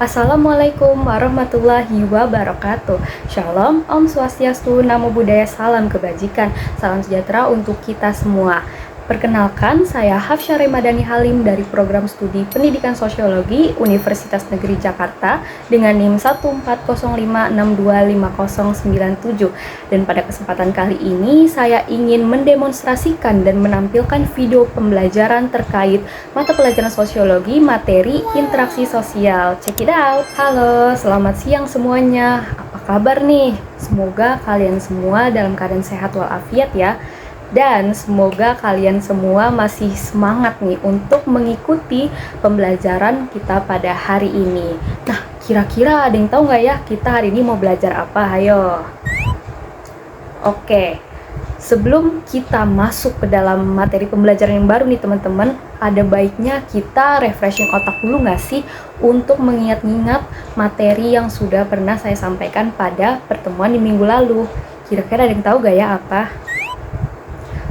Assalamualaikum warahmatullahi wabarakatuh. Shalom, Om Swastiastu, Namo Buddhaya, salam kebajikan, salam sejahtera untuk kita semua. Perkenalkan, saya Hafsya Remadhani Halim dari Program Studi Pendidikan Sosiologi Universitas Negeri Jakarta dengan NIM 14056255097. Dan pada kesempatan kali ini saya ingin mendemonstrasikan dan menampilkan video pembelajaran terkait mata pelajaran sosiologi materi interaksi sosial. Check it out. Halo, selamat siang semuanya. Apa kabar nih? Semoga kalian semua dalam keadaan sehat walafiat ya. Dan semoga kalian semua masih semangat nih untuk mengikuti pembelajaran kita pada hari ini. Nah, kira-kira ada yang tahu nggak ya kita hari ini mau belajar apa? Ayo. Oke, sebelum kita masuk ke dalam materi pembelajaran yang baru nih teman-teman, ada baiknya kita refreshing otak dulu nggak sih untuk mengingat-ingat materi yang sudah pernah saya sampaikan pada pertemuan di minggu lalu. Kira-kira ada yang tahu nggak ya apa?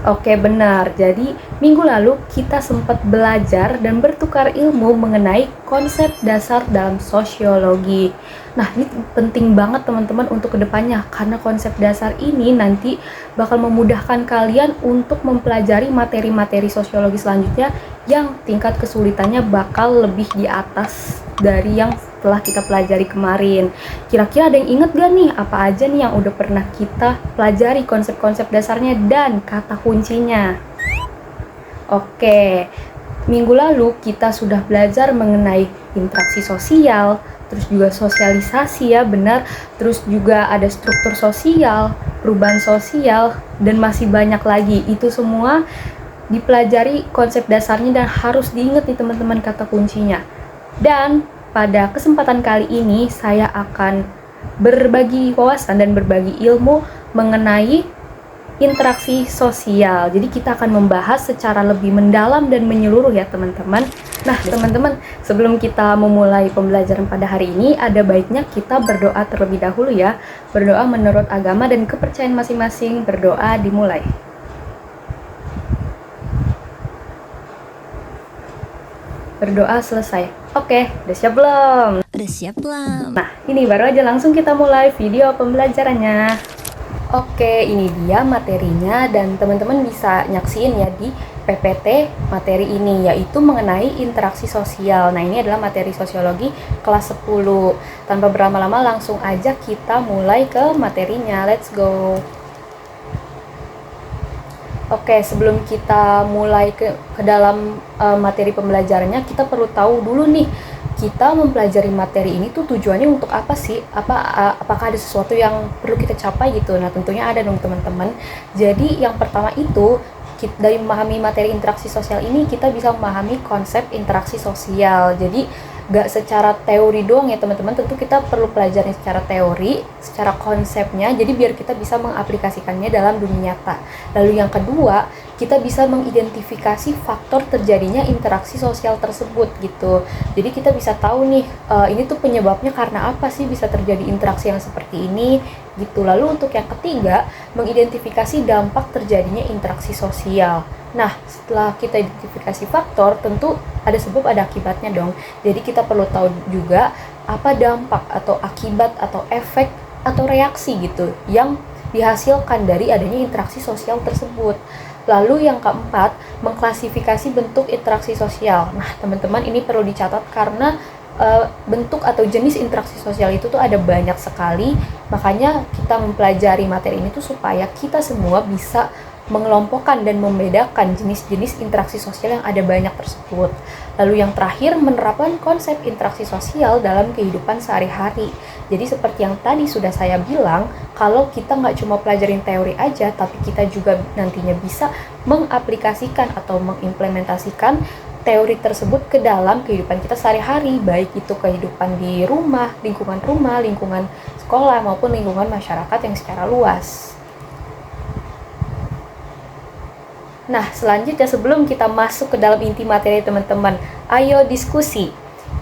Oke, benar. Jadi, minggu lalu kita sempat belajar dan bertukar ilmu mengenai konsep dasar dalam sosiologi. Nah, ini penting banget teman-teman untuk kedepannya, karena konsep dasar ini nanti bakal memudahkan kalian untuk mempelajari materi-materi sosiologi selanjutnya yang tingkat kesulitannya bakal lebih di atas dari yang telah kita pelajari kemarin. Kira-kira ada yang inget gak nih apa aja nih yang udah pernah kita pelajari konsep-konsep dasarnya dan kata kuncinya? Oke, minggu lalu kita sudah belajar mengenai interaksi sosial, terus juga sosialisasi ya benar, terus juga ada struktur sosial, perubahan sosial, dan masih banyak lagi. Itu semua dipelajari konsep dasarnya dan harus diingat nih teman-teman kata kuncinya. Dan pada kesempatan kali ini saya akan berbagi wawasan dan berbagi ilmu mengenai interaksi sosial. Jadi kita akan membahas secara lebih mendalam dan menyeluruh ya teman-teman. Nah teman-teman, sebelum kita memulai pembelajaran pada hari ini, ada baiknya kita berdoa terlebih dahulu ya. Berdoa menurut agama dan kepercayaan masing-masing. Berdoa dimulai. Berdoa selesai. Oke, udah siap belum? Udah siap belum? Nah, ini baru aja langsung kita mulai video pembelajarannya. Oke, ini dia materinya dan teman-teman bisa nyaksiin ya di PPT materi ini, yaitu mengenai interaksi sosial. Nah, ini adalah materi sosiologi kelas 10. Tanpa berlama-lama langsung aja kita mulai ke materinya. Let's go. Oke, sebelum kita mulai ke dalam materi pembelajarannya, kita perlu tahu dulu nih, kita mempelajari materi ini tuh tujuannya untuk apa sih? Apakah ada sesuatu yang perlu kita capai gitu? Nah, tentunya ada dong teman-teman. Jadi, yang pertama itu, dari memahami materi interaksi sosial ini, kita bisa memahami konsep interaksi sosial. Jadi, gak secara teori doang ya teman-teman, tentu kita perlu pelajari secara teori, secara konsepnya, jadi biar kita bisa mengaplikasikannya dalam dunia nyata. Lalu yang kedua, kita bisa mengidentifikasi faktor terjadinya interaksi sosial tersebut gitu. Jadi kita bisa tahu nih, ini tuh penyebabnya karena apa sih bisa terjadi interaksi yang seperti ini gitu. Lalu untuk yang ketiga, mengidentifikasi dampak terjadinya interaksi sosial. Nah, setelah kita identifikasi faktor, tentu ada sebab ada akibatnya dong. Jadi kita perlu tahu juga apa dampak atau akibat atau efek atau reaksi gitu yang dihasilkan dari adanya interaksi sosial tersebut. Lalu yang keempat, mengklasifikasi bentuk interaksi sosial. Nah, teman-teman ini perlu dicatat karena bentuk atau jenis interaksi sosial itu tuh ada banyak sekali. Makanya kita mempelajari materi ini tuh supaya kita semua bisa mengelompokkan dan membedakan jenis-jenis interaksi sosial yang ada banyak tersebut. Lalu yang terakhir, menerapkan konsep interaksi sosial dalam kehidupan sehari-hari. Jadi seperti yang tadi sudah saya bilang, kalau kita nggak cuma pelajarin teori aja, tapi kita juga nantinya bisa mengaplikasikan atau mengimplementasikan teori tersebut ke dalam kehidupan kita sehari-hari, baik itu kehidupan di rumah, lingkungan sekolah, maupun lingkungan masyarakat yang secara luas. Nah, selanjutnya sebelum kita masuk ke dalam inti materi teman-teman, ayo diskusi.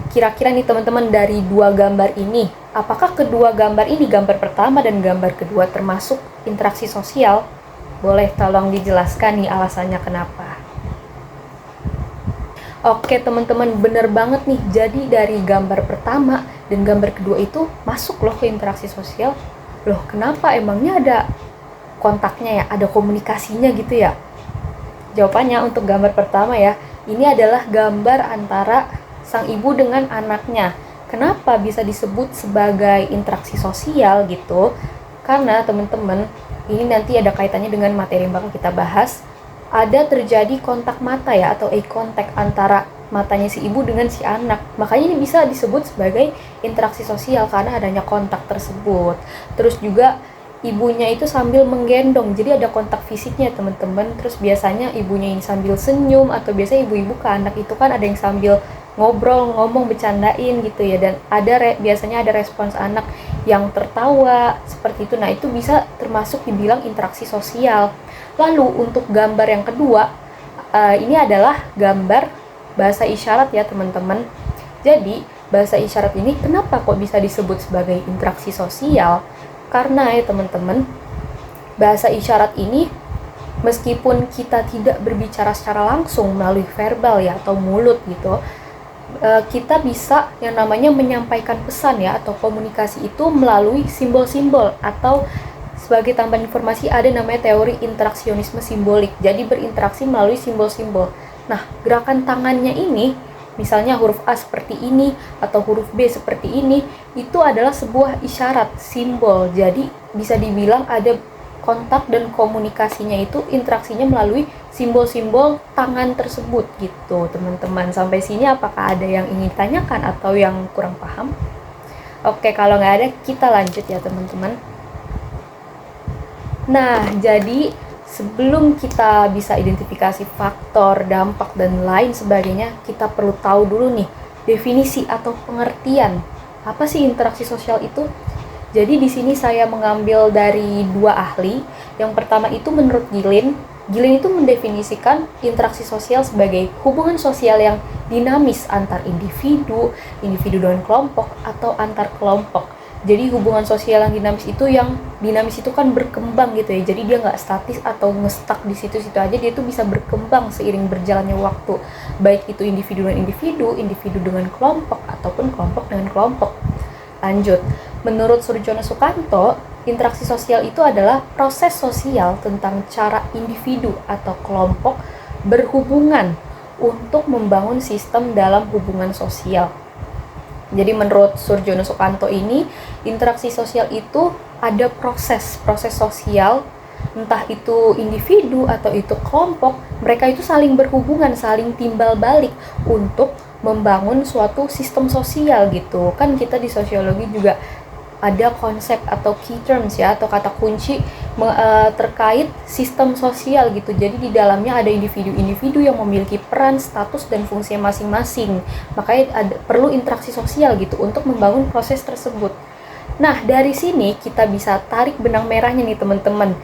Kira-kira nih teman-teman, dari dua gambar ini, apakah kedua gambar ini, gambar pertama dan gambar kedua, termasuk interaksi sosial? Boleh tolong dijelaskan nih alasannya kenapa? Oke teman-teman, bener banget nih. Jadi dari gambar pertama dan gambar kedua itu masuk loh ke interaksi sosial. Loh, kenapa? Emangnya ada kontaknya ya, ada komunikasinya gitu ya? Jawabannya untuk gambar pertama ya, ini adalah gambar antara sang ibu dengan anaknya. Kenapa bisa disebut sebagai interaksi sosial gitu? Karena teman-teman, ini nanti ada kaitannya dengan materi yang bakal kita bahas. Ada terjadi kontak mata ya, atau eye contact antara matanya si ibu dengan si anak. Makanya ini bisa disebut sebagai interaksi sosial karena adanya kontak tersebut. Terus juga ibunya itu sambil menggendong, jadi ada kontak fisiknya teman-teman. Terus biasanya ibunya ini sambil senyum, atau biasanya ibu-ibu ke anak itu kan ada yang sambil ngobrol, ngomong, bercandain gitu ya, dan biasanya ada respons anak yang tertawa seperti itu. Nah, itu bisa termasuk dibilang interaksi sosial. Lalu untuk gambar yang kedua, ini adalah gambar bahasa isyarat ya teman-teman. Jadi bahasa isyarat ini kenapa kok bisa disebut sebagai interaksi sosial? Karena ya teman-teman, bahasa isyarat ini meskipun kita tidak berbicara secara langsung melalui verbal ya atau mulut gitu, kita bisa yang namanya menyampaikan pesan ya atau komunikasi itu melalui simbol-simbol, atau sebagai tambahan informasi ada namanya teori interaksionisme simbolik. Jadi berinteraksi melalui simbol-simbol. Nah, gerakan tangannya ini, misalnya huruf A seperti ini atau huruf B seperti ini, itu adalah sebuah isyarat, simbol. Jadi bisa dibilang ada kontak dan komunikasinya itu interaksinya melalui simbol-simbol tangan tersebut gitu teman-teman. Sampai sini apakah ada yang ingin ditanyakan atau yang kurang paham? Oke, kalau nggak ada kita lanjut ya teman-teman. Nah, jadi sebelum kita bisa identifikasi faktor, dampak, dan lain sebagainya, kita perlu tahu dulu nih definisi atau pengertian apa sih interaksi sosial itu. Jadi di sini saya mengambil dari dua ahli. Yang pertama itu menurut Gilin. Gilin itu mendefinisikan interaksi sosial sebagai hubungan sosial yang dinamis antar individu, individu dengan kelompok, atau antar kelompok. Jadi hubungan sosial yang dinamis itu kan berkembang gitu ya. Jadi dia nggak statis atau ngestak di situ-situ aja, dia itu bisa berkembang seiring berjalannya waktu. Baik itu individu dengan individu, individu dengan kelompok, ataupun kelompok dengan kelompok. Lanjut, menurut Surjono Sukanto, interaksi sosial itu adalah proses sosial tentang cara individu atau kelompok berhubungan untuk membangun sistem dalam hubungan sosial. Jadi menurut Surjono Sukanto ini, interaksi sosial itu ada proses sosial, entah itu individu atau itu kelompok, mereka itu saling berhubungan, saling timbal balik untuk membangun suatu sistem sosial gitu. Kan kita di sosiologi juga ada konsep atau key terms ya, atau kata kunci terkait sistem sosial gitu. Jadi di dalamnya ada individu-individu yang memiliki peran, status, dan fungsinya masing-masing. Makanya perlu interaksi sosial gitu untuk membangun proses tersebut. Nah, dari sini kita bisa tarik benang merahnya nih teman-teman.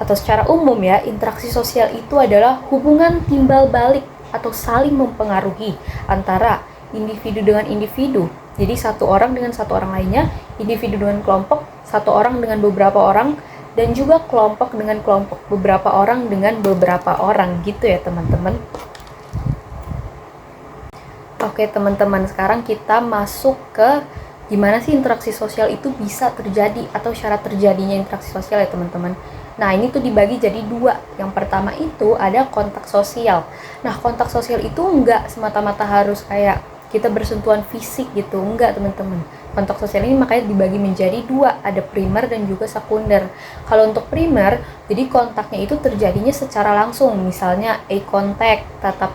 Atau secara umum ya, interaksi sosial itu adalah hubungan timbal balik atau saling mempengaruhi antara individu dengan individu. Jadi satu orang dengan satu orang lainnya, individu dengan kelompok, satu orang dengan beberapa orang, dan juga kelompok dengan kelompok, beberapa orang dengan beberapa orang gitu ya teman-teman. Oke teman-teman, sekarang kita masuk ke gimana sih interaksi sosial itu bisa terjadi atau syarat terjadinya interaksi sosial ya teman-teman. Nah, ini tuh dibagi jadi dua. Yang pertama itu ada kontak sosial. Nah, kontak sosial itu enggak semata-mata harus kayak kita bersentuhan fisik gitu, enggak teman-teman. Kontak sosial ini makanya dibagi menjadi dua, ada primer dan juga sekunder. Kalau untuk primer, jadi kontaknya itu terjadinya secara langsung, misalnya eye contact, tatap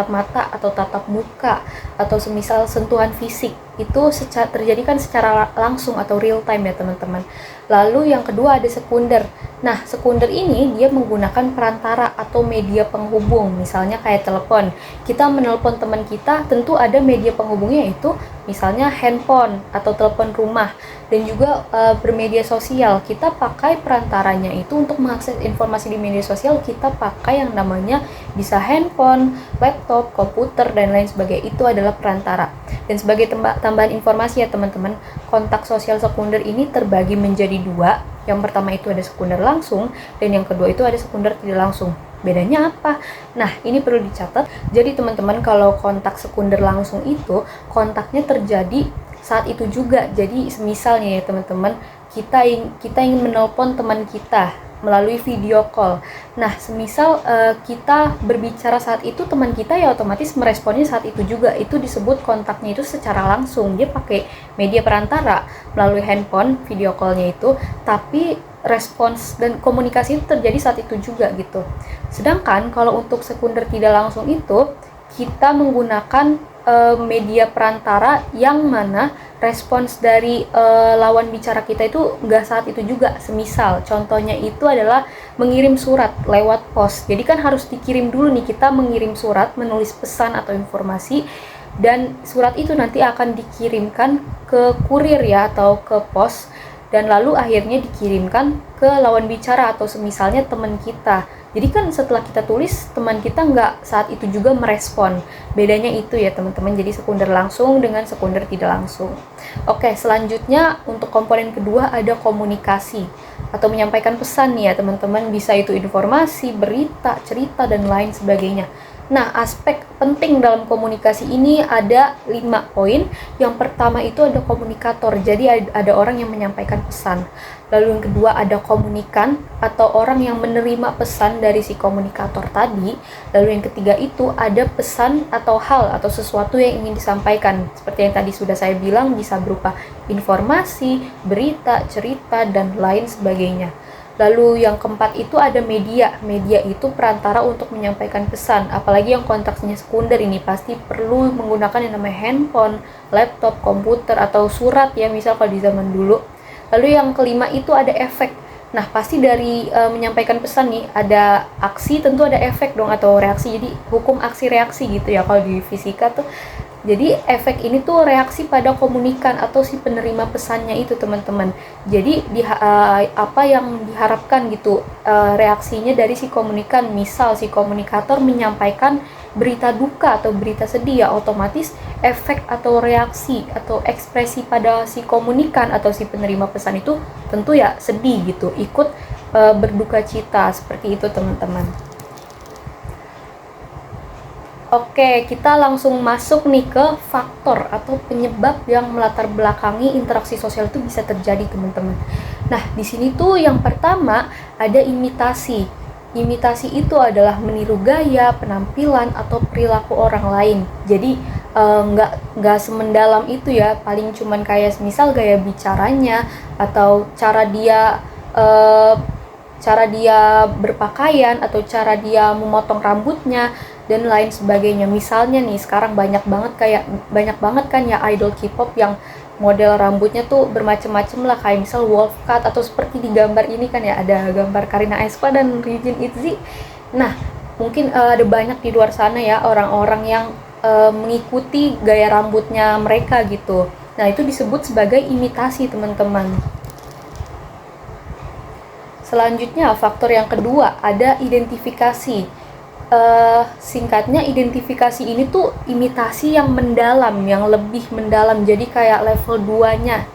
mata atau tatap muka, atau semisal sentuhan fisik, itu terjadi kan secara langsung atau real time ya teman-teman. Lalu yang kedua ada sekunder. Nah, sekunder ini dia menggunakan perantara atau media penghubung, misalnya kayak telepon. Kita menelpon teman kita, tentu ada media penghubungnya, itu misalnya handphone atau telepon rumah. Dan juga bermedia sosial, kita pakai perantaranya itu untuk mengakses informasi di media sosial, kita pakai yang namanya bisa handphone, laptop, komputer, dan lain sebagainya. Itu adalah perantara. Dan sebagai tambahan informasi ya teman-teman, kontak sosial sekunder ini terbagi menjadi dua. Yang pertama itu ada sekunder langsung, dan yang kedua itu ada sekunder tidak langsung. Bedanya apa? Nah, ini perlu dicatat. Jadi teman-teman, kalau kontak sekunder langsung itu kontaknya terjadi saat itu juga. Jadi misalnya ya teman-teman, kita ingin menelpon teman kita melalui video call. Nah, semisal kita berbicara saat itu, teman kita ya otomatis meresponnya saat itu juga. Itu disebut kontaknya itu secara langsung. Dia pakai media perantara melalui handphone, video callnya itu, tapi respons dan komunikasi itu terjadi saat itu juga gitu. Sedangkan kalau untuk sekunder tidak langsung itu, kita menggunakan media perantara yang mana respons dari lawan bicara kita itu nggak saat itu juga. Semisal contohnya itu adalah mengirim surat lewat pos. Jadi kan harus dikirim dulu nih, kita mengirim surat, menulis pesan atau informasi, dan surat itu nanti akan dikirimkan ke kurir ya atau ke pos, dan lalu akhirnya dikirimkan ke lawan bicara atau semisalnya teman kita. Jadi kan setelah kita tulis, teman kita nggak saat itu juga merespon. Bedanya itu ya teman-teman, jadi sekunder langsung dengan sekunder tidak langsung. Oke, selanjutnya untuk komponen kedua ada komunikasi atau menyampaikan pesan nih ya teman-teman. Bisa itu informasi, berita, cerita, dan lain sebagainya. Nah, aspek penting dalam komunikasi ini ada 5 poin. Yang pertama itu ada komunikator, jadi ada orang yang menyampaikan pesan. Lalu yang kedua ada komunikan atau orang yang menerima pesan dari si komunikator tadi. Lalu yang ketiga itu ada pesan atau hal atau sesuatu yang ingin disampaikan. Seperti yang tadi sudah saya bilang, bisa berupa informasi, berita, cerita, dan lain sebagainya. Lalu yang keempat itu ada media. Media itu perantara untuk menyampaikan pesan. Apalagi yang konteksnya sekunder ini pasti perlu menggunakan yang namanya handphone, laptop, komputer, atau surat ya, misal kalau di zaman dulu. Lalu yang kelima itu ada efek. Nah, pasti dari menyampaikan pesan nih, ada aksi, tentu ada efek dong atau reaksi. Jadi hukum aksi reaksi gitu ya kalau di fisika tuh. Jadi efek ini tuh reaksi pada komunikan atau si penerima pesannya itu teman-teman. Jadi apa yang diharapkan gitu reaksinya dari si komunikan. Misal si komunikator menyampaikan berita duka atau berita sedih, ya otomatis efek atau reaksi atau ekspresi pada si komunikan atau si penerima pesan itu tentu ya sedih gitu, ikut berduka cita, seperti itu teman-teman. Oke, kita langsung masuk nih ke faktor atau penyebab yang melatar belakangi interaksi sosial itu bisa terjadi, teman-teman. Nah, di sini tuh yang pertama ada imitasi. Imitasi itu adalah meniru gaya, penampilan, atau perilaku orang lain. Jadi nggak semendalam itu ya, paling cuman kayak misal gaya bicaranya atau cara dia berpakaian atau cara dia memotong rambutnya dan lain sebagainya. Misalnya nih sekarang banyak banget kan ya idol K-pop yang model rambutnya tuh bermacam-macam lah, kayak misal wolf cut atau seperti di gambar ini kan ya, ada gambar Karina Aespa dan Ryujin Itzy. Nah, mungkin ada banyak di luar sana ya orang-orang yang mengikuti gaya rambutnya mereka gitu. Nah, itu disebut sebagai imitasi, teman-teman. Selanjutnya, faktor yang kedua ada identifikasi. Singkatnya, identifikasi ini tuh imitasi yang mendalam, yang lebih mendalam. Jadi kayak level 2-nya.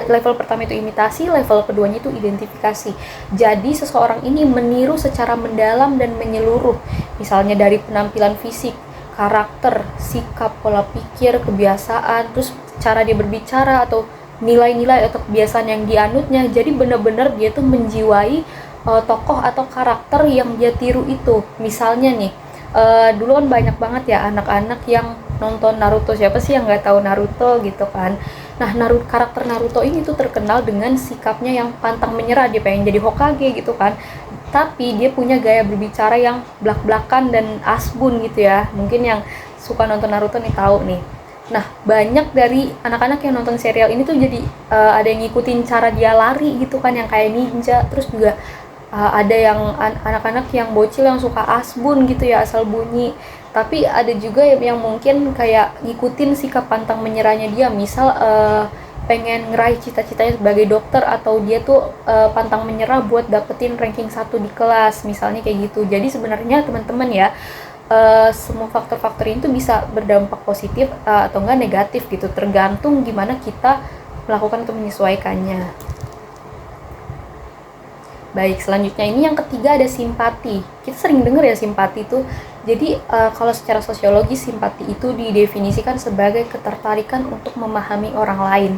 Level pertama itu imitasi, level keduanya itu identifikasi. Jadi seseorang ini meniru secara mendalam dan menyeluruh. Misalnya dari penampilan fisik, karakter, sikap, pola pikir, kebiasaan, terus cara dia berbicara atau nilai-nilai atau kebiasaan yang dianutnya. Jadi benar-benar dia tuh menjiwai tokoh atau karakter yang dia tiru itu. Misalnya nih, dulu kan banyak banget ya anak-anak yang nonton Naruto. Siapa sih yang nggak tahu Naruto gitu kan. Nah, karakter Naruto ini tuh terkenal dengan sikapnya yang pantang menyerah. Dia pengen jadi Hokage gitu kan, tapi dia punya gaya berbicara yang blak-blakan dan asbun gitu ya. Mungkin yang suka nonton Naruto nih tahu nih. Nah, banyak dari anak-anak yang nonton serial ini tuh jadi ada yang ngikutin cara dia lari gitu kan, yang kayak ninja. Terus juga ada yang anak-anak yang bocil yang suka asbun gitu ya, asal bunyi. Tapi ada juga yang mungkin kayak ngikutin sikap pantang menyerahnya dia. Misal pengen ngeraih cita-citanya sebagai dokter, atau dia tuh pantang menyerah buat dapetin ranking 1 di kelas, misalnya kayak gitu. Jadi sebenarnya teman-teman ya, semua faktor-faktor itu bisa berdampak positif atau enggak negatif gitu, tergantung gimana kita melakukan atau menyesuaikannya. Baik, selanjutnya ini yang ketiga ada simpati. Kita sering dengar ya simpati itu Jadi kalau secara sosiologi simpati itu didefinisikan sebagai ketertarikan untuk memahami orang lain.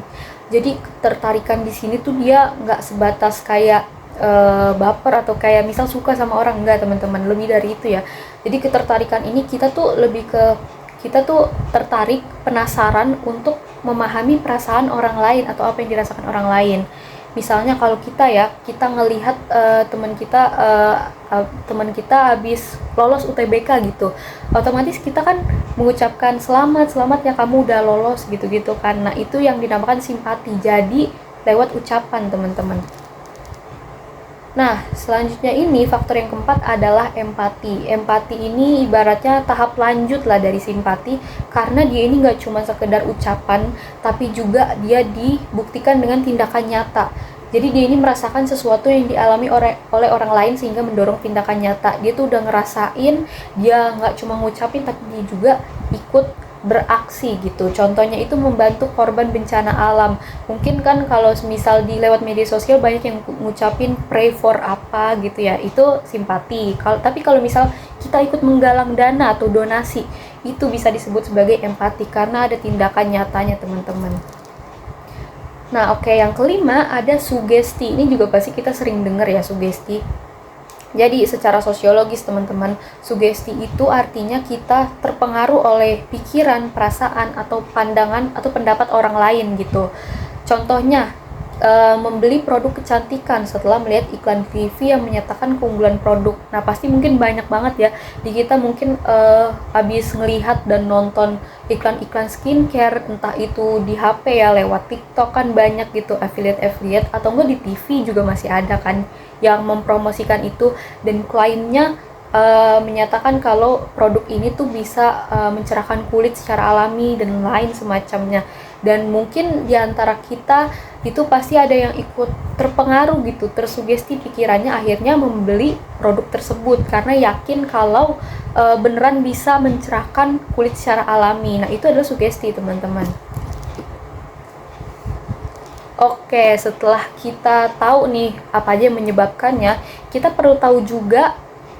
Jadi ketertarikan di sini tuh dia nggak sebatas kayak baper atau kayak misal suka sama orang, enggak teman-teman, lebih dari itu ya. Jadi ketertarikan ini kita tuh tertarik, penasaran untuk memahami perasaan orang lain atau apa yang dirasakan orang lain. Misalnya kalau kita ngelihat teman kita habis lolos UTBK gitu, otomatis kita kan mengucapkan selamat ya kamu udah lolos gitu-gitu kan. Nah itu yang dinamakan simpati, jadi lewat ucapan teman-teman. Nah, selanjutnya ini faktor yang keempat adalah empati. Empati ini ibaratnya tahap lanjut lah dari simpati, karena dia ini nggak cuma sekedar ucapan, tapi juga dia dibuktikan dengan tindakan nyata. Jadi dia ini merasakan sesuatu yang dialami oleh orang lain sehingga mendorong tindakan nyata. Dia tuh udah ngerasain, dia nggak cuma ngucapin tapi dia juga ikut beraksi gitu. Contohnya itu membantu korban bencana alam. Mungkin kan kalau misal di lewat media sosial banyak yang ngucapin pray for apa gitu ya, itu simpati. Tapi kalau misal kita ikut menggalang dana atau donasi, itu bisa disebut sebagai empati karena ada tindakan nyatanya teman-teman. Nah oke, yang kelima ada sugesti. Ini juga pasti kita sering dengar ya, sugesti. Jadi secara sosiologis teman-teman, sugesti itu artinya kita terpengaruh oleh pikiran, perasaan, atau pandangan atau pendapat orang lain gitu. Contohnya, membeli produk kecantikan setelah melihat iklan TV yang menyatakan keunggulan produk. Nah pasti mungkin banyak banget ya di kita mungkin habis ngelihat dan nonton iklan-iklan skincare, entah itu di HP ya lewat TikTok kan banyak gitu affiliate atau enggak di TV juga masih ada kan yang mempromosikan itu, dan klaimnya menyatakan kalau produk ini tuh bisa mencerahkan kulit secara alami dan lain semacamnya. Dan mungkin diantara kita itu pasti ada yang ikut terpengaruh gitu, tersugesti pikirannya, akhirnya membeli produk tersebut karena yakin kalau beneran bisa mencerahkan kulit secara alami. Nah itu adalah sugesti teman-teman. Oke, setelah kita tahu nih apa aja yang menyebabkannya, kita perlu tahu juga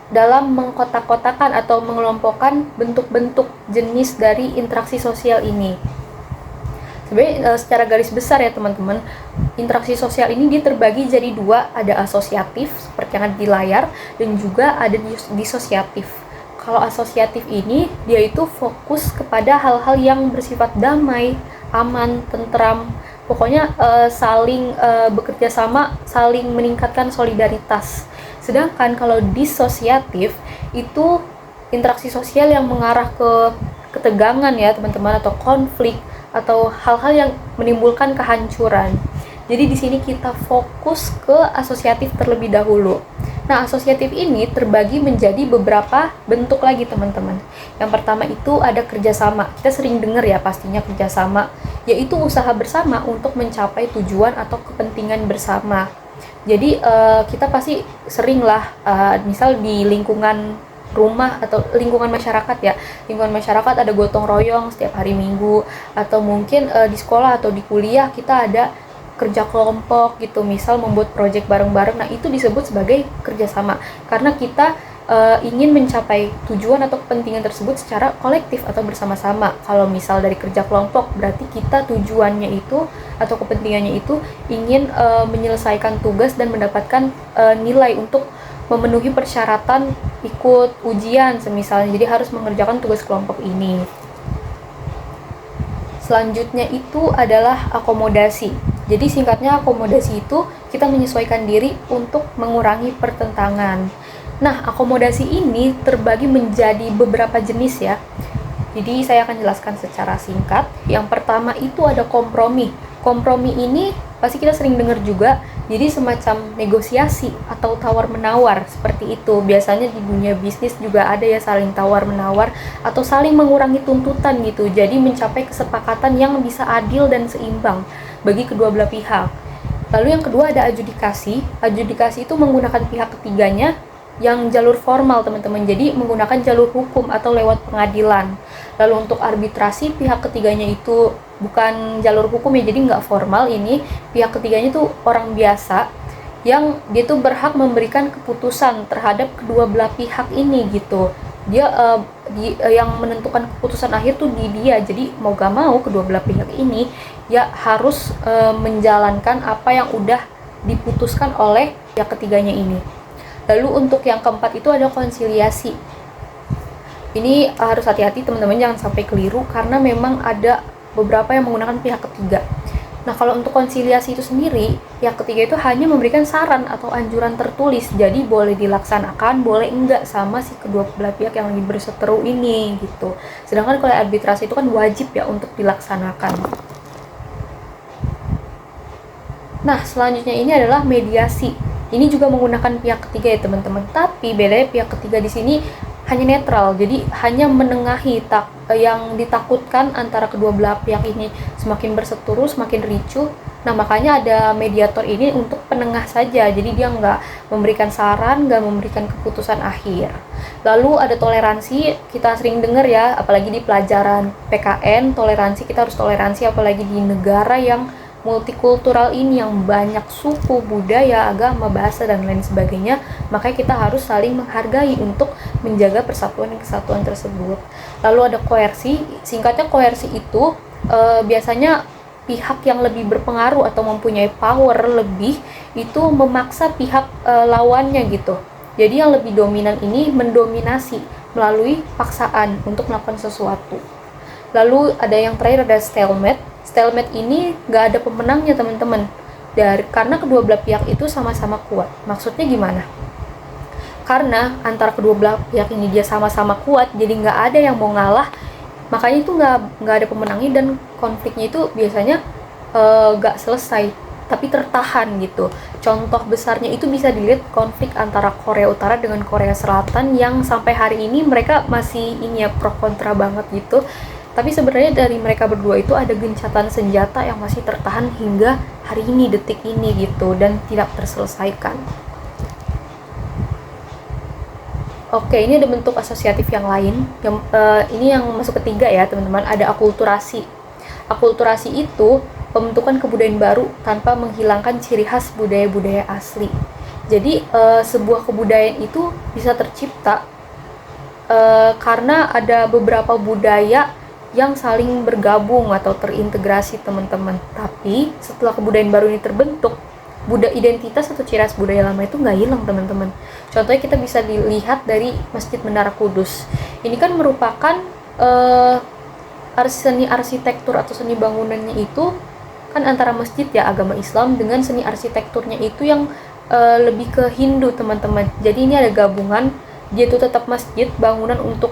dalam mengkotak-kotakan atau mengelompokkan bentuk-bentuk jenis dari interaksi sosial ini. Sebenarnya secara garis besar ya teman-teman, interaksi sosial ini dia terbagi jadi dua, ada asosiatif seperti yang ada di layar dan juga ada disosiatif. Kalau asosiatif ini dia itu fokus kepada hal-hal yang bersifat damai, aman, tentram, pokoknya saling bekerja sama, saling meningkatkan solidaritas. Sedangkan kalau disosiatif itu interaksi sosial yang mengarah ke ketegangan ya teman-teman, atau konflik, atau hal-hal yang menimbulkan kehancuran. Jadi di sini kita fokus ke asosiatif terlebih dahulu. Nah, asosiatif ini terbagi menjadi beberapa bentuk lagi teman-teman. Yang pertama itu ada kerjasama. Kita sering dengar ya pastinya kerjasama, yaitu usaha bersama untuk mencapai tujuan atau kepentingan bersama. Jadi kita pasti sering lah, misal di lingkungan rumah atau lingkungan masyarakat ya, lingkungan masyarakat ada gotong royong setiap hari Minggu, atau mungkin di sekolah atau di kuliah kita ada kerja kelompok gitu, misal membuat proyek bareng-bareng. Nah itu disebut sebagai kerjasama karena kita ingin mencapai tujuan atau kepentingan tersebut secara kolektif atau bersama-sama. Kalau misal dari kerja kelompok berarti kita tujuannya itu atau kepentingannya itu ingin menyelesaikan tugas dan mendapatkan nilai untuk memenuhi persyaratan ikut ujian semisalnya, jadi harus mengerjakan tugas kelompok ini. Selanjutnya itu adalah akomodasi. Jadi singkatnya akomodasi itu kita menyesuaikan diri untuk mengurangi pertentangan. Nah, akomodasi ini terbagi menjadi beberapa jenis ya. Jadi saya akan jelaskan secara singkat. Yang pertama itu ada kompromi. Kompromi ini pasti kita sering dengar juga, jadi semacam negosiasi atau tawar-menawar seperti itu. Biasanya di dunia bisnis juga ada ya saling tawar-menawar atau saling mengurangi tuntutan gitu. Jadi mencapai kesepakatan yang bisa adil dan seimbang bagi kedua belah pihak. Lalu yang kedua ada adjudikasi. Adjudikasi itu menggunakan pihak ketiganya yang jalur formal teman-teman, jadi menggunakan jalur hukum atau lewat pengadilan. Lalu untuk arbitrasi, pihak ketiganya itu bukan jalur hukum ya, jadi nggak formal, ini pihak ketiganya tuh orang biasa yang dia tuh berhak memberikan keputusan terhadap kedua belah pihak ini gitu. Dia yang menentukan keputusan akhir tuh di dia. Jadi mau gak mau kedua belah pihak ini ya harus menjalankan apa yang udah diputuskan oleh pihak ketiganya ini. Lalu untuk yang keempat itu ada konsiliasi. Ini harus hati-hati teman-teman, jangan sampai keliru karena memang ada beberapa yang menggunakan pihak ketiga. Nah, kalau untuk konsiliasi itu sendiri, pihak ketiga itu hanya memberikan saran atau anjuran tertulis. Jadi boleh dilaksanakan, boleh enggak sama si kedua belah pihak yang lagi berseteru ini gitu. Sedangkan kalau arbitrasi itu kan wajib ya untuk dilaksanakan. Nah, selanjutnya ini adalah mediasi. Ini juga menggunakan pihak ketiga ya teman-teman. Tapi bedanya pihak ketiga di sini hanya netral, jadi hanya menengahi yang ditakutkan antara kedua belah pihak ini semakin berseteru, semakin ricuh. Nah, makanya ada mediator ini untuk penengah saja, jadi dia nggak memberikan saran, nggak memberikan keputusan akhir. Lalu ada toleransi, kita sering dengar ya, apalagi di pelajaran PKN, toleransi, kita harus toleransi apalagi di negara yang multikultural ini yang banyak suku, budaya, agama, bahasa, dan lain sebagainya. Makanya kita harus saling menghargai untuk menjaga persatuan dan kesatuan tersebut. Lalu ada koersi, singkatnya koersi itu biasanya pihak yang lebih berpengaruh atau mempunyai power lebih itu memaksa pihak lawannya gitu. Jadi yang lebih dominan ini mendominasi melalui paksaan untuk melakukan sesuatu. Lalu ada yang terakhir, ada stalemate. Stalemate ini nggak ada pemenangnya teman-teman, karena kedua belah pihak itu sama-sama kuat. Maksudnya gimana? Karena antara kedua belah pihak ini dia sama-sama kuat, jadi nggak ada yang mau ngalah, makanya itu nggak ada pemenangnya dan konfliknya itu biasanya nggak selesai, tapi tertahan gitu. Contoh besarnya itu bisa dilihat konflik antara Korea Utara dengan Korea Selatan yang sampai hari ini mereka masih ini ya pro kontra banget gitu. Tapi sebenarnya dari mereka berdua itu ada gencatan senjata yang masih tertahan hingga hari ini, detik ini gitu, dan tidak terselesaikan. Oke, ini ada bentuk asosiatif yang lain. Ini yang masuk ketiga ya teman-teman, ada akulturasi. Akulturasi itu pembentukan kebudayaan baru tanpa menghilangkan ciri khas budaya-budaya asli. Jadi sebuah kebudayaan itu bisa tercipta karena ada beberapa budaya yang saling bergabung atau terintegrasi teman-teman. Tapi setelah kebudayaan baru ini terbentuk, identitas atau ciri khas budaya lama itu nggak hilang teman-teman. Contohnya kita bisa dilihat dari Masjid Menara Kudus. Ini kan merupakan seni arsitektur atau seni bangunannya itu kan antara masjid ya agama Islam dengan seni arsitekturnya itu yang lebih ke Hindu teman-teman. Jadi ini ada gabungan, dia itu tetap masjid, bangunan untuk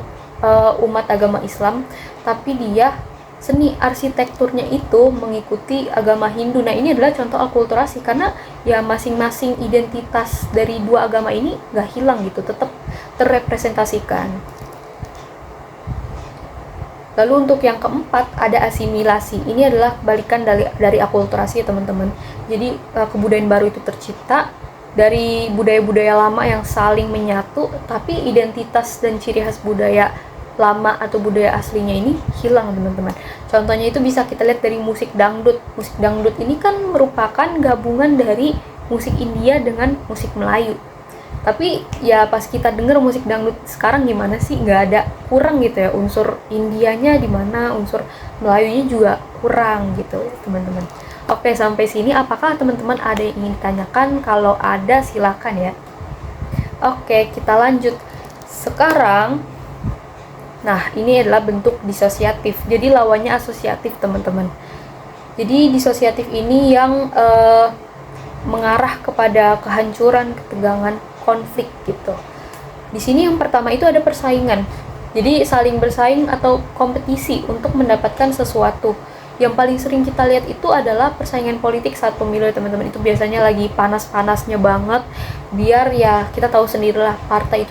umat agama Islam, tapi dia seni arsitekturnya itu mengikuti agama Hindu. Nah, ini adalah contoh akulturasi karena ya masing-masing identitas dari dua agama ini nggak hilang gitu, tetap terrepresentasikan. Lalu untuk yang keempat ada asimilasi. Ini adalah kebalikan dari akulturasi ya teman-teman. Jadi kebudayaan baru itu tercipta dari budaya-budaya lama yang saling menyatu, tapi identitas dan ciri khas budaya lama atau budaya aslinya ini hilang teman-teman. Contohnya itu bisa kita lihat dari musik dangdut. Musik dangdut ini kan merupakan gabungan dari musik India dengan musik Melayu. Tapi ya pas kita denger musik dangdut sekarang gimana sih, nggak ada, kurang gitu ya, unsur Indianya di mana, unsur Melayunya juga kurang gitu teman-teman. Oke, sampai sini apakah teman-teman ada yang ingin ditanyakan? Kalau ada silakan ya. Oke, kita lanjut. Sekarang nah, ini adalah bentuk disosiatif. Jadi lawannya asosiatif, teman-teman. Jadi disosiatif ini yang mengarah kepada kehancuran, ketegangan, konflik gitu. Di sini yang pertama itu ada persaingan. Jadi saling bersaing atau kompetisi untuk mendapatkan sesuatu. Yang paling sering kita lihat itu adalah persaingan politik saat pemilu, teman-teman. Itu biasanya lagi panas-panasnya banget, biar ya kita tahu sendirilah, partai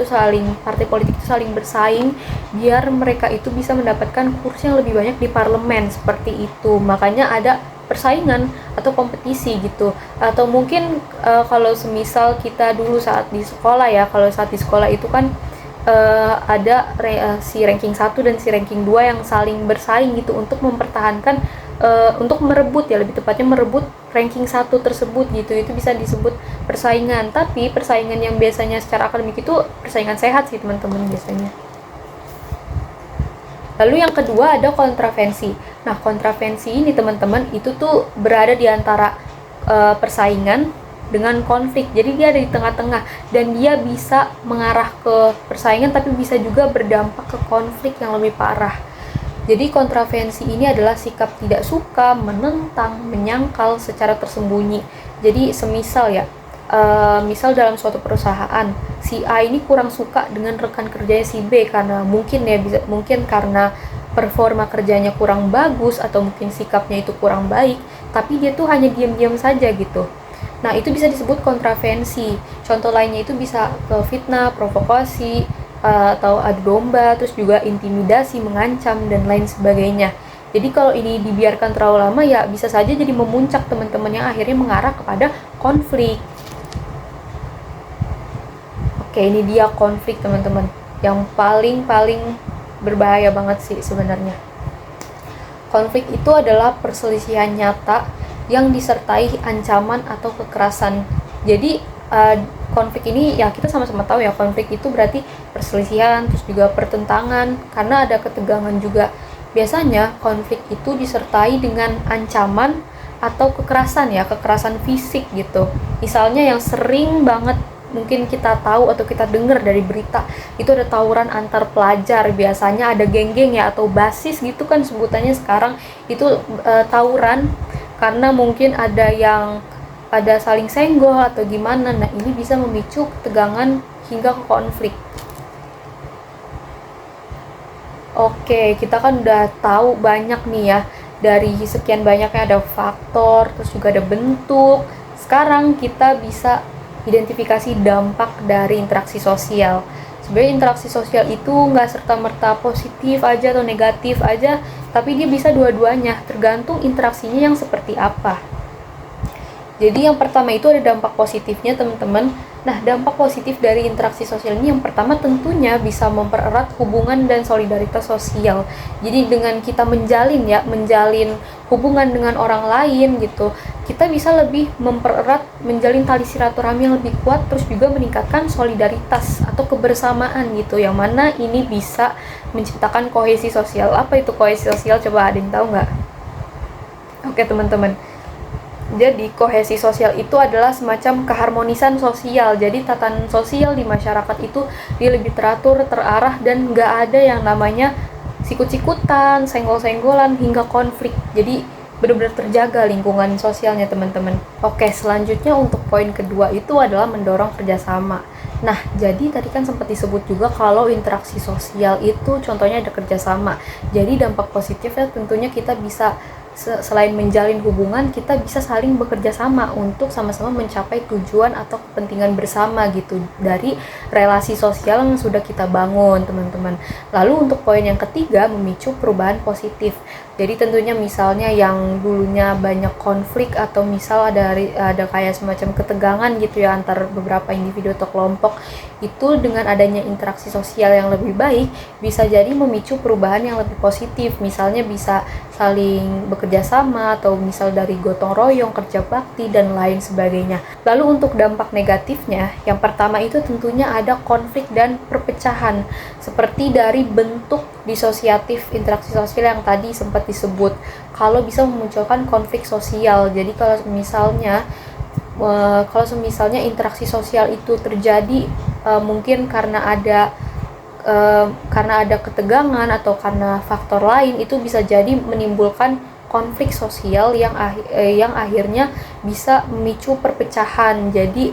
politik itu saling bersaing biar mereka itu bisa mendapatkan kursi yang lebih banyak di parlemen, seperti itu. Makanya ada persaingan atau kompetisi gitu. Atau mungkin kalau semisal kita dulu saat di sekolah ya, kalau saat di sekolah itu kan ada si ranking 1 dan si ranking 2 yang saling bersaing gitu untuk mempertahankan untuk merebut ya, lebih tepatnya merebut ranking 1 tersebut gitu. Itu bisa disebut persaingan. Tapi persaingan yang biasanya secara akademik itu persaingan sehat sih teman-teman biasanya. Lalu yang kedua ada kontravensi. Nah, kontravensi ini teman-teman itu tuh berada di antara persaingan dengan konflik. Jadi dia ada di tengah-tengah dan dia bisa mengarah ke persaingan tapi bisa juga berdampak ke konflik yang lebih parah. Jadi kontravensi ini adalah sikap tidak suka, menentang, menyangkal secara tersembunyi. Jadi semisal ya, misal dalam suatu perusahaan, si A ini kurang suka dengan rekan kerjanya si B karena mungkin karena performa kerjanya kurang bagus atau mungkin sikapnya itu kurang baik, tapi dia tuh hanya diam-diam saja gitu. Nah, itu bisa disebut kontravensi. Contoh lainnya itu bisa ke fitnah, provokasi, atau adu domba, terus juga intimidasi, mengancam, dan lain sebagainya. Jadi kalau ini dibiarkan terlalu lama ya bisa saja jadi memuncak teman-teman yang akhirnya mengarah kepada konflik. Oke, ini dia konflik teman-teman yang paling berbahaya banget sih sebenarnya. Konflik itu adalah perselisihan nyata yang disertai ancaman atau kekerasan. Jadi konflik ini ya kita sama-sama tahu ya, konflik itu berarti perselisihan, terus juga pertentangan karena ada ketegangan juga. Biasanya konflik itu disertai dengan ancaman atau kekerasan ya, kekerasan fisik gitu. Misalnya yang sering banget mungkin kita tahu atau kita dengar dari berita, itu ada tawuran antar pelajar, biasanya ada geng-geng ya atau basis gitu kan sebutannya sekarang, itu tawuran karena mungkin ada saling senggol atau gimana. Nah, ini bisa memicu ketegangan hingga ke konflik. Oke, kita kan udah tahu banyak nih ya, dari sekian banyaknya ada faktor, terus juga ada bentuk. Sekarang kita bisa identifikasi dampak dari interaksi sosial. Sebenarnya interaksi sosial itu nggak serta-merta positif aja atau negatif aja, tapi dia bisa dua-duanya, tergantung interaksinya yang seperti apa. Jadi yang pertama itu ada dampak positifnya teman-teman. Nah, dampak positif dari interaksi sosial ini yang pertama tentunya bisa mempererat hubungan dan solidaritas sosial. Jadi dengan kita menjalin hubungan dengan orang lain gitu, kita bisa lebih mempererat, menjalin tali silaturahmi yang lebih kuat, terus juga meningkatkan solidaritas atau kebersamaan gitu, yang mana ini bisa menciptakan kohesi sosial. Apa itu kohesi sosial? Coba ada yang tahu nggak? Oke teman-teman, jadi kohesi sosial itu adalah semacam keharmonisan sosial. Jadi tatanan sosial di masyarakat itu dia lebih teratur, terarah, dan nggak ada yang namanya sikut-sikutan, senggol-senggolan, hingga konflik. Jadi benar-benar terjaga lingkungan sosialnya teman-teman. Oke, selanjutnya untuk poin kedua itu adalah mendorong kerjasama. Nah, jadi tadi kan sempat disebut juga kalau interaksi sosial itu contohnya ada kerjasama. Jadi dampak positifnya tentunya kita bisa selain menjalin hubungan, kita bisa saling bekerja sama untuk sama-sama mencapai tujuan atau kepentingan bersama gitu dari relasi sosial yang sudah kita bangun teman-teman. Lalu untuk poin yang ketiga, memicu perubahan positif. Jadi tentunya misalnya yang dulunya banyak konflik atau misal ada kayak semacam ketegangan gitu ya antar beberapa individu atau kelompok, itu dengan adanya interaksi sosial yang lebih baik bisa jadi memicu perubahan yang lebih positif. Misalnya bisa saling bekerja sama atau misal dari gotong royong, kerja bakti, dan lain sebagainya. Lalu untuk dampak negatifnya, yang pertama itu tentunya ada konflik dan perpecahan seperti dari bentuk disosiatif interaksi sosial yang tadi sempat disebut. Kalau bisa memunculkan konflik sosial, jadi kalau misalnya interaksi sosial itu terjadi mungkin karena ada ketegangan atau karena faktor lain, itu bisa jadi menimbulkan konflik sosial yang akhirnya bisa memicu perpecahan. Jadi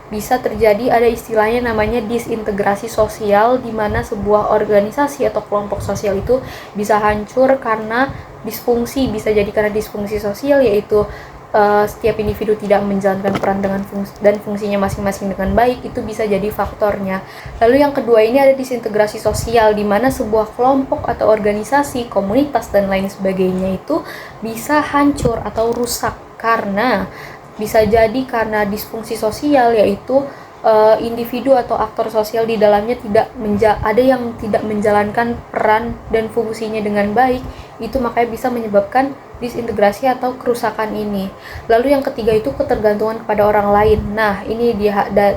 bisa terjadi ada istilahnya namanya disintegrasi sosial, di mana sebuah organisasi atau kelompok sosial itu bisa hancur karena disfungsi. Bisa jadi karena disfungsi sosial, yaitu setiap individu tidak menjalankan peran dengan fungsinya masing-masing dengan baik, itu bisa jadi faktornya. Lalu yang kedua ini ada disintegrasi sosial, di mana sebuah kelompok atau organisasi, komunitas, dan lain sebagainya itu bisa hancur atau rusak bisa jadi karena disfungsi sosial, yaitu individu atau aktor sosial di dalamnya ada yang tidak menjalankan peran dan fungsinya dengan baik, itu makanya bisa menyebabkan disintegrasi atau kerusakan ini. Lalu yang ketiga itu ketergantungan kepada orang lain. Nah, ini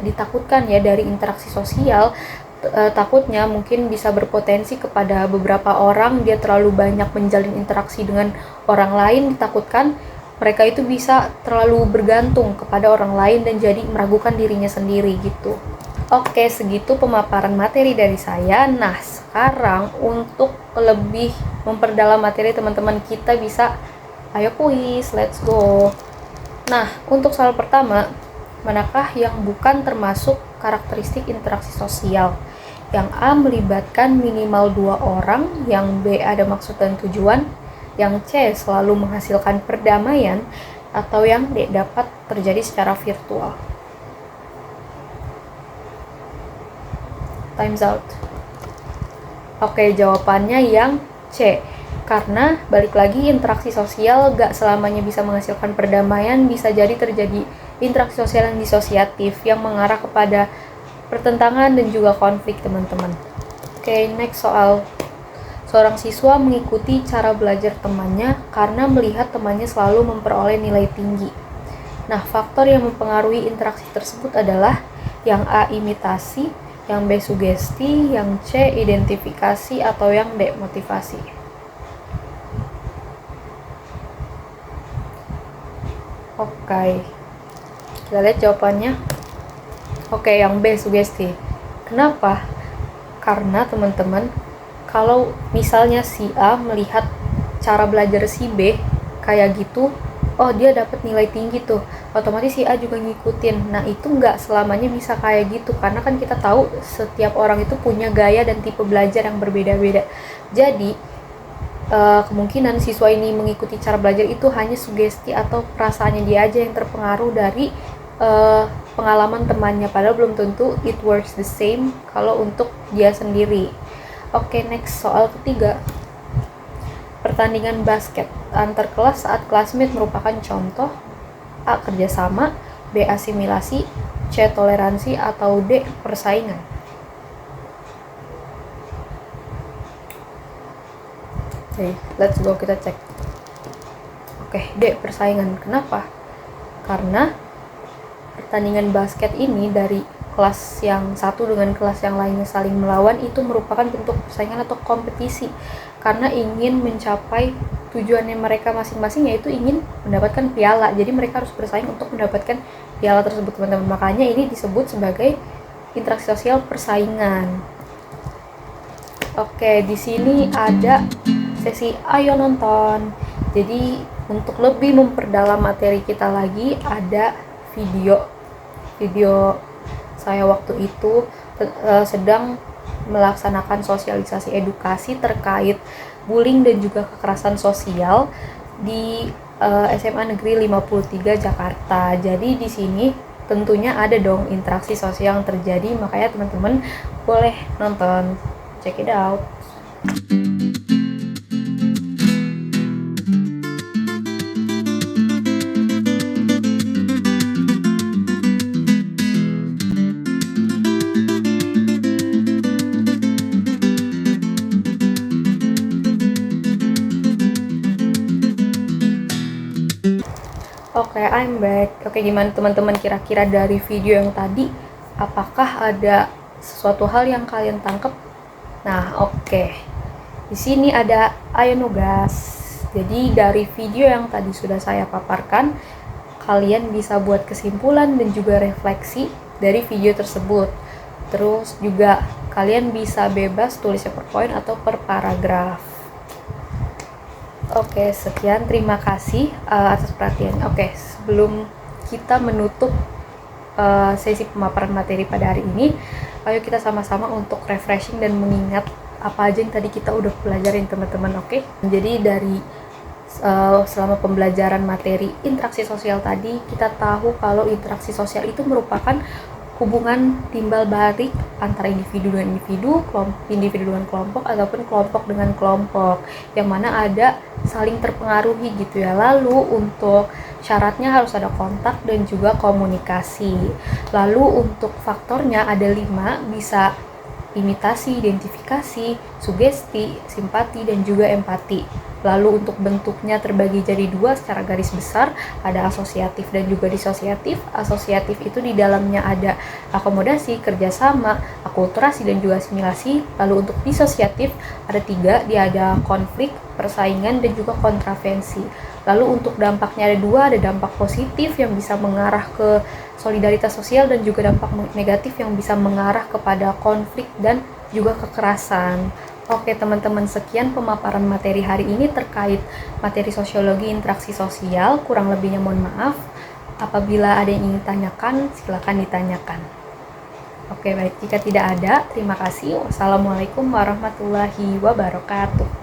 ditakutkan ya dari interaksi sosial. takutnya mungkin bisa berpotensi kepada beberapa orang, dia terlalu banyak menjalin interaksi dengan orang lain, ditakutkan mereka itu bisa terlalu bergantung kepada orang lain dan jadi meragukan dirinya sendiri gitu. Oke, segitu pemaparan materi dari saya. Nah, sekarang untuk lebih memperdalam materi teman-teman, kita bisa ayo kuis, let's go. Nah, untuk soal pertama, manakah yang bukan termasuk karakteristik interaksi sosial? Yang A melibatkan minimal 2 orang, yang B ada maksud dan tujuan, yang C selalu menghasilkan perdamaian, atau yang D dapat terjadi secara virtual. Time's out. Oke, jawabannya yang C. Karena balik lagi, interaksi sosial gak selamanya bisa menghasilkan perdamaian, bisa jadi terjadi interaksi sosial yang disosiatif yang mengarah kepada pertentangan dan juga konflik, teman-teman. Oke, next soal. Seorang siswa mengikuti cara belajar temannya karena melihat temannya selalu memperoleh nilai tinggi. Nah, faktor yang mempengaruhi interaksi tersebut adalah yang A imitasi, yang B sugesti, yang C identifikasi, atau yang D motivasi. Oke, kita lihat jawabannya. Oke, yang B sugesti. Kenapa? Karena teman-teman, kalau misalnya si A melihat cara belajar si B kayak gitu, oh dia dapat nilai tinggi tuh, otomatis si A juga ngikutin. Nah, itu nggak selamanya bisa kayak gitu, karena kan kita tahu setiap orang itu punya gaya dan tipe belajar yang berbeda-beda. Jadi kemungkinan siswa ini mengikuti cara belajar itu hanya sugesti atau perasaannya dia aja yang terpengaruh dari pengalaman temannya, padahal belum tentu it works the same kalau untuk dia sendiri. Oke, next soal ketiga. Pertandingan basket antar kelas saat classmate merupakan contoh. A. Kerjasama, B. Asimilasi, C. Toleransi, atau D. Persaingan. Oke, let's go, kita cek. Oke, D. Persaingan. Kenapa? Karena pertandingan basket ini dari kelas yang satu dengan kelas yang lainnya saling melawan itu merupakan bentuk persaingan atau kompetisi, karena ingin mencapai tujuannya mereka masing-masing, yaitu ingin mendapatkan piala. Jadi mereka harus bersaing untuk mendapatkan piala tersebut, teman-teman. Makanya ini disebut sebagai interaksi sosial persaingan. Oke, di sini ada sesi ayo nonton. Jadi untuk lebih memperdalam materi kita lagi, ada video saya waktu itu sedang melaksanakan sosialisasi edukasi terkait bullying dan juga kekerasan sosial di SMA Negeri 53 Jakarta. Jadi di sini tentunya ada dong interaksi sosial yang terjadi, makanya teman-teman boleh nonton, check it out. Oke, I'm back. Oke, gimana teman-teman kira-kira dari video yang tadi? Apakah ada sesuatu hal yang kalian tangkap? Nah, oke. Di sini ada ayo nugas. Jadi dari video yang tadi sudah saya paparkan, kalian bisa buat kesimpulan dan juga refleksi dari video tersebut. Terus juga kalian bisa bebas tulisnya per poin atau per paragraf. Oke, sekian. Terima kasih atas perhatiannya. Oke, sebelum kita menutup sesi pemaparan materi pada hari ini, ayo kita sama-sama untuk refreshing dan mengingat apa aja yang tadi kita udah pelajarin, teman-teman. Oke, jadi dari selama pembelajaran materi interaksi sosial tadi, kita tahu kalau interaksi sosial itu merupakan hubungan timbal balik antara individu dengan individu dengan kelompok, ataupun kelompok dengan kelompok, yang mana ada saling terpengaruhi gitu ya. Lalu untuk syaratnya harus ada kontak dan juga komunikasi. Lalu untuk faktornya ada 5, bisa imitasi, identifikasi, sugesti, simpati, dan juga empati. Lalu untuk bentuknya terbagi jadi dua secara garis besar, ada asosiatif dan juga disosiatif. Asosiatif itu di dalamnya ada akomodasi, kerjasama, akulturasi, dan juga asimilasi. Lalu untuk disosiatif ada tiga, dia ada konflik, persaingan, dan juga kontravensi. Lalu untuk dampaknya ada dua, ada dampak positif yang bisa mengarah ke solidaritas sosial dan juga dampak negatif yang bisa mengarah kepada konflik dan juga kekerasan. Oke teman-teman, sekian pemaparan materi hari ini terkait materi sosiologi interaksi sosial. Kurang lebihnya mohon maaf. Apabila ada yang ingin tanyakan, silakan ditanyakan. Oke baik, jika tidak ada, terima kasih. Wassalamualaikum warahmatullahi wabarakatuh.